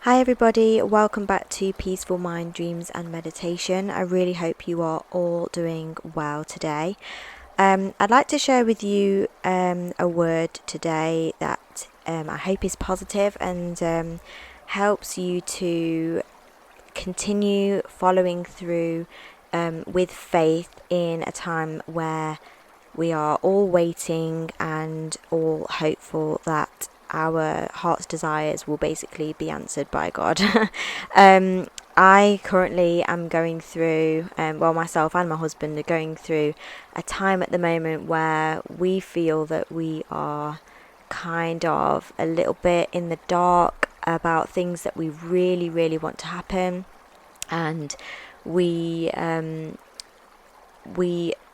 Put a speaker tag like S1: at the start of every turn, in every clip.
S1: Hi everybody, welcome back to Peaceful Mind, Dreams and Meditation. I really hope you are all doing well today. I'd like to share with you a word today that I hope is positive and helps you to continue following through with faith in a time where we are all waiting and all hopeful that our heart's desires will basically be answered by God. I currently am going through, myself and my husband are going through a time at the moment where we feel that we are kind of a little bit in the dark about things that we really, really want to happen. And we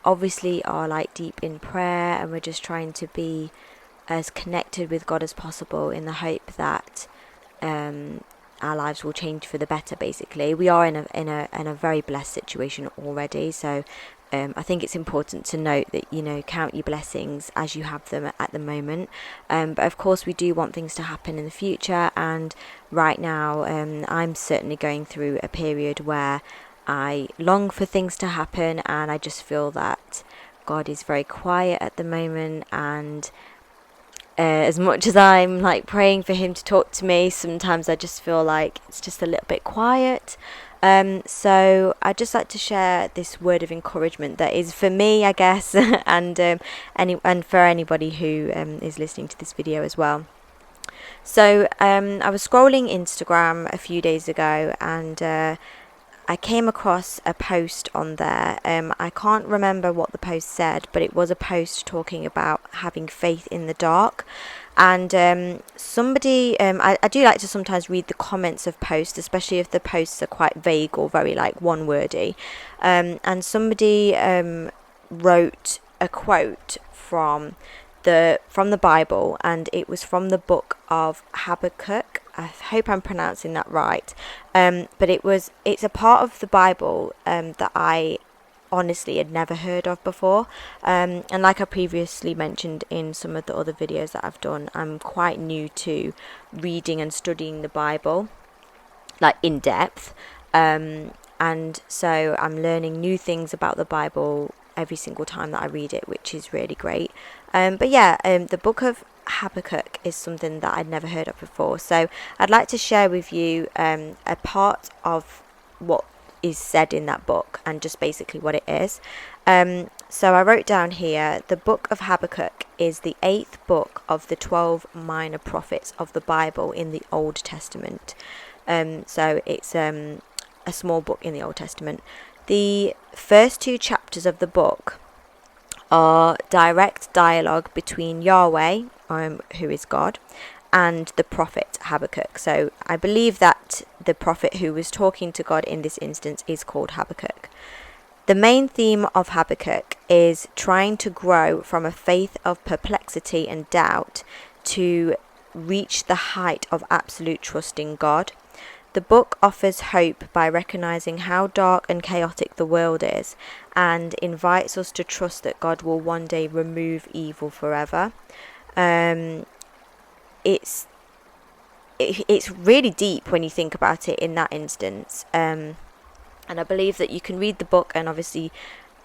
S1: obviously are like deep in prayer, and we're just trying to be as connected with God as possible in the hope that our lives will change for the better. Basically, we are in a very blessed situation already, so I think it's important to note that count your blessings as you have them at the moment, but of course we do want things to happen in the future. And right now I'm certainly going through a period where I long for things to happen, and I just feel that God is very quiet at the moment. And as much as I'm like praying for him to talk to me, sometimes I just feel like it's just a little bit quiet. So I'd just like to share this word of encouragement that is for me, I guess, and for anybody who is listening to this video as well. So I was scrolling Instagram a few days ago, and I came across a post on there. I can't remember what the post said, but it was a post talking about having faith in the dark. And somebody, I do like to sometimes read the comments of posts, especially if the posts are quite vague or very like one-wordy. And somebody wrote a quote from the Bible, and it was from the book of Habakkuk. I hope I'm pronouncing that right. But it's a part of the Bible that I honestly had never heard of before. And like I previously mentioned in some of the other videos that I've done, I'm quite new to reading and studying the Bible, like in depth. And so I'm learning new things about the Bible every single time that I read it, which is really great. The book of Habakkuk is something that I'd never heard of before. So I'd like to share with you a part of what is said in that book and just basically what it is. So I wrote down here, the book of Habakkuk is the 8th book of the 12 minor prophets of the Bible in the Old Testament. So it's a small book in the Old Testament. The first 2 chapters of the book are direct dialogue between Yahweh, who is God, and the prophet Habakkuk. So I believe that the prophet who was talking to God in this instance is called Habakkuk. The main theme of Habakkuk is trying to grow from a faith of perplexity and doubt to reach the height of absolute trust in God. The book offers hope by recognizing how dark and chaotic the world is, and invites us to trust that God will one day remove evil forever. It's really deep when you think about it in that instance. And I believe that you can read the book and obviously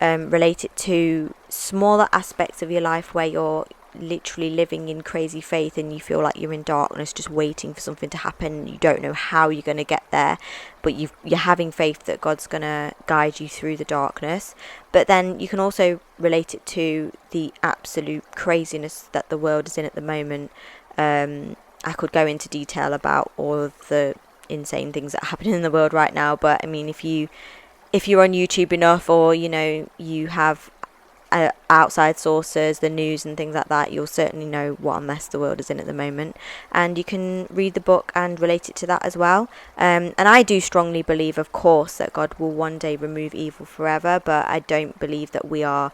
S1: relate it to smaller aspects of your life where you're literally living in crazy faith and you feel like you're in darkness just waiting for something to happen. You don't know how you're going to get there, but you're having faith that God's going to guide you through the darkness. But then you can also relate it to the absolute craziness that the world is in at the moment. I could go into detail about all of the insane things that are happening in the world right now, but I mean, if you're on YouTube enough, or you have outside sources, the news and things like that, you'll certainly know what a mess the world is in at the moment, and you can read the book and relate it to that as well. And I do strongly believe, of course, that God will one day remove evil forever, but I don't believe that we are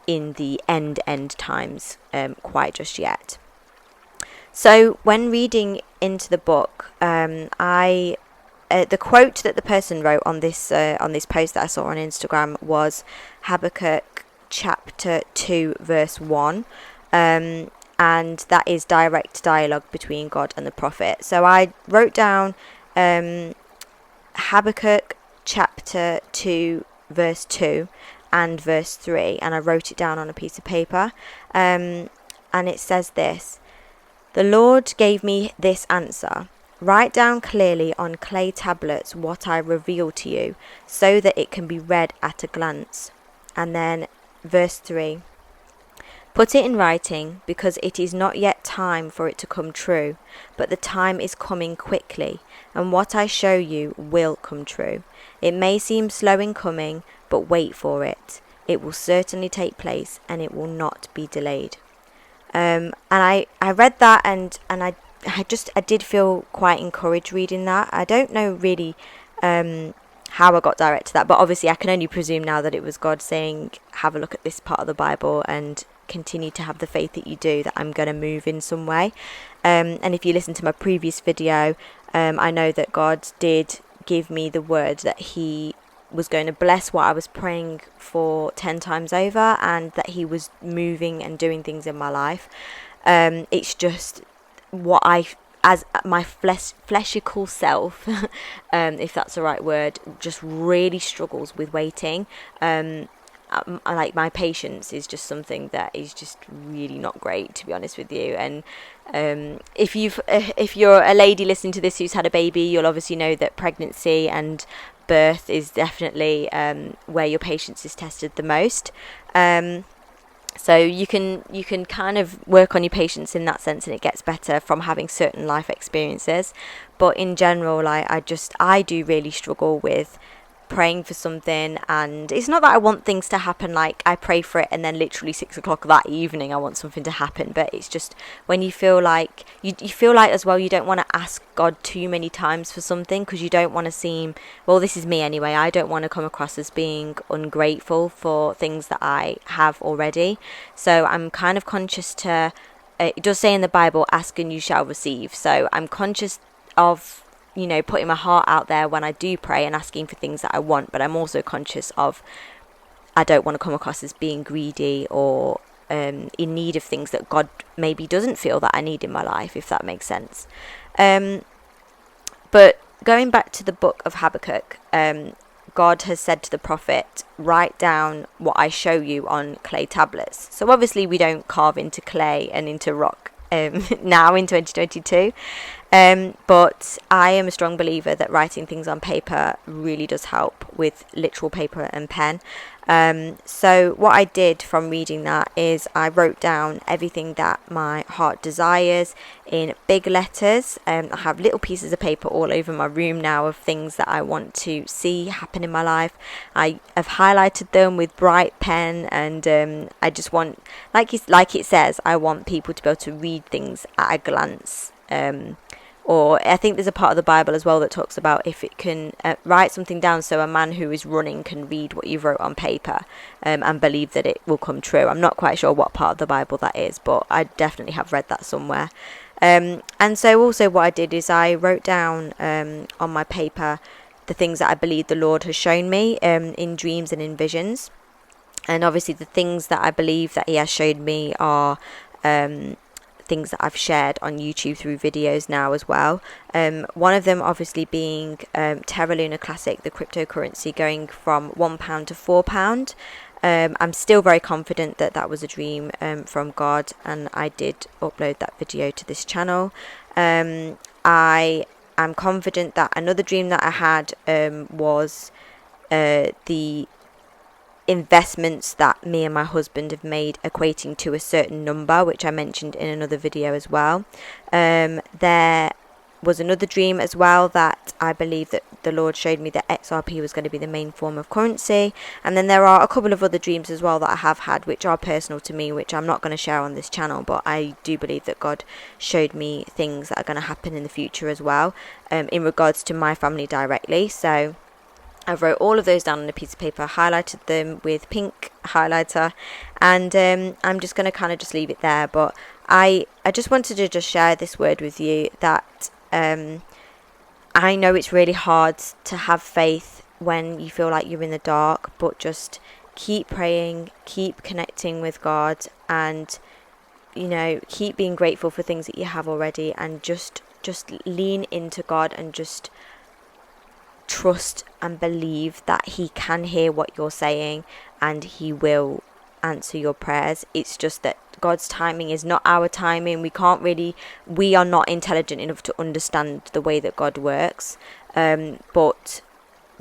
S1: in the end times quite just yet. So when reading into the book, the quote that the person wrote on this post that I saw on Instagram was Habakkuk chapter 2 verse 1, and that is direct dialogue between God and the prophet. So I wrote down Habakkuk chapter 2 verse 2 and verse 3, and I wrote it down on a piece of paper, and it says this: "The Lord gave me this answer. Write down clearly on clay tablets what I reveal to you, so that it can be read at a glance." And then verse 3: "Put it in writing, because it is not yet time for it to come true, but the time is coming quickly, and what I show you will come true. It may seem slow in coming, but wait for it. It will certainly take place, and it will not be delayed." And I read that, and I did feel quite encouraged reading that. I don't know really how I got direct to that, but obviously I can only presume now that it was God saying, have a look at this part of the Bible and continue to have the faith that you do, that I'm going to move in some way. And if you listen to my previous video, I know that God did give me the word that he was going to bless what I was praying for 10 times over, and that he was moving and doing things in my life. It's just what as my fleshical self, if that's the right word, just really struggles with waiting. Like, my patience is just something that is just really not great, to be honest with you. And if you're a lady listening to this who's had a baby, you'll obviously know that pregnancy and birth is definitely where your patience is tested the most. So you can kind of work on your patience in that sense, and it gets better from having certain life experiences. But in general, I do really struggle with praying for something, and it's not that I want things to happen, like I pray for it and then literally 6 o'clock that evening I want something to happen. But it's just when you feel like you feel like as well, you don't want to ask God too many times for something, because you don't want to seem, well, this is me anyway, I don't want to come across as being ungrateful for things that I have already. So I'm kind of conscious to, it does say in the Bible, ask and you shall receive. So I'm conscious of, putting my heart out there when I do pray and asking for things that I want, but I'm also conscious of, I don't want to come across as being greedy or in need of things that God maybe doesn't feel that I need in my life, if that makes sense. But going back to the book of Habakkuk, God has said to the prophet, write down what I show you on clay tablets. So obviously we don't carve into clay and into rock now in 2022. But I am a strong believer that writing things on paper really does help with literal paper and pen. So what I did from reading that is I wrote down everything that my heart desires in big letters. I have little pieces of paper all over my room now of things that I want to see happen in my life. I have highlighted them with bright pen, and I just want, like it says, I want people to be able to read things at a glance. Or I think there's a part of the Bible as well that talks about if it can write something down so a man who is running can read what you wrote on paper and believe that it will come true. I'm not quite sure what part of the Bible that is, but I definitely have read that somewhere. And so also what I did is I wrote down on my paper the things that I believe the Lord has shown me in dreams and in visions. And obviously the things that I believe that he has showed me are things that I've shared on YouTube through videos now as well. One of them obviously being Terra Luna Classic, the cryptocurrency going from £1 to £4. I'm still very confident that that was a dream from God, and I did upload that video to this channel. I am confident that another dream that I had was the investments that me and my husband have made equating to a certain number, which I mentioned in another video as well. There was another dream as well that I believe that the Lord showed me that XRP was going to be the main form of currency. And then there are a couple of other dreams as well that I have had, which are personal to me, which I'm not going to share on this channel, but I do believe that God showed me things that are going to happen in the future as well, in regards to my family directly. So I wrote all of those down on a piece of paper, highlighted them with pink highlighter, and I'm just going to kind of just leave it there. But I just wanted to just share this word with you that I know it's really hard to have faith when you feel like you're in the dark, but just keep praying, keep connecting with God, and keep being grateful for things that you have already, and just just lean into God and just trust and believe that He can hear what you're saying and He will answer your prayers. It's just that God's timing is not our timing. We are not intelligent enough to understand the way that God works, but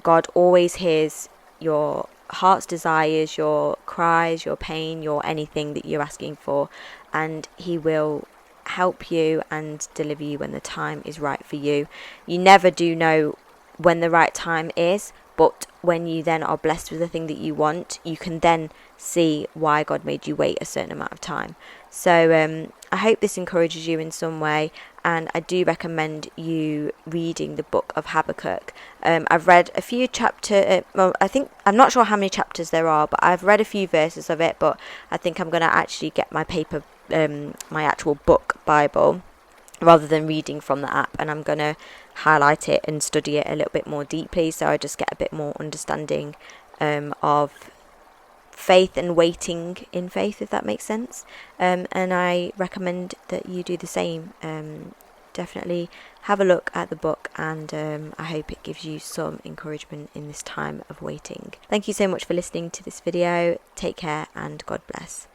S1: God always hears your heart's desires, your cries, your pain, your anything that you're asking for, and He will help you and deliver you when the time is right for you. You never do know when the right time is, but when you then are blessed with the thing that you want, you can then see why God made you wait a certain amount of time. So I hope this encourages you in some way, and I do recommend you reading the book of Habakkuk. I've read a few chapters, I'm not sure how many chapters there are, but I've read a few verses of it, but I think I'm going to actually get my my actual book Bible, rather than reading from the app, and I'm going to highlight it and study it a little bit more deeply, so I just get a bit more understanding of faith and waiting in faith, if that makes sense. And I recommend that you do the same. Definitely have a look at the book, and I hope it gives you some encouragement in this time of waiting. Thank you so much for listening to this video. Take care and God bless.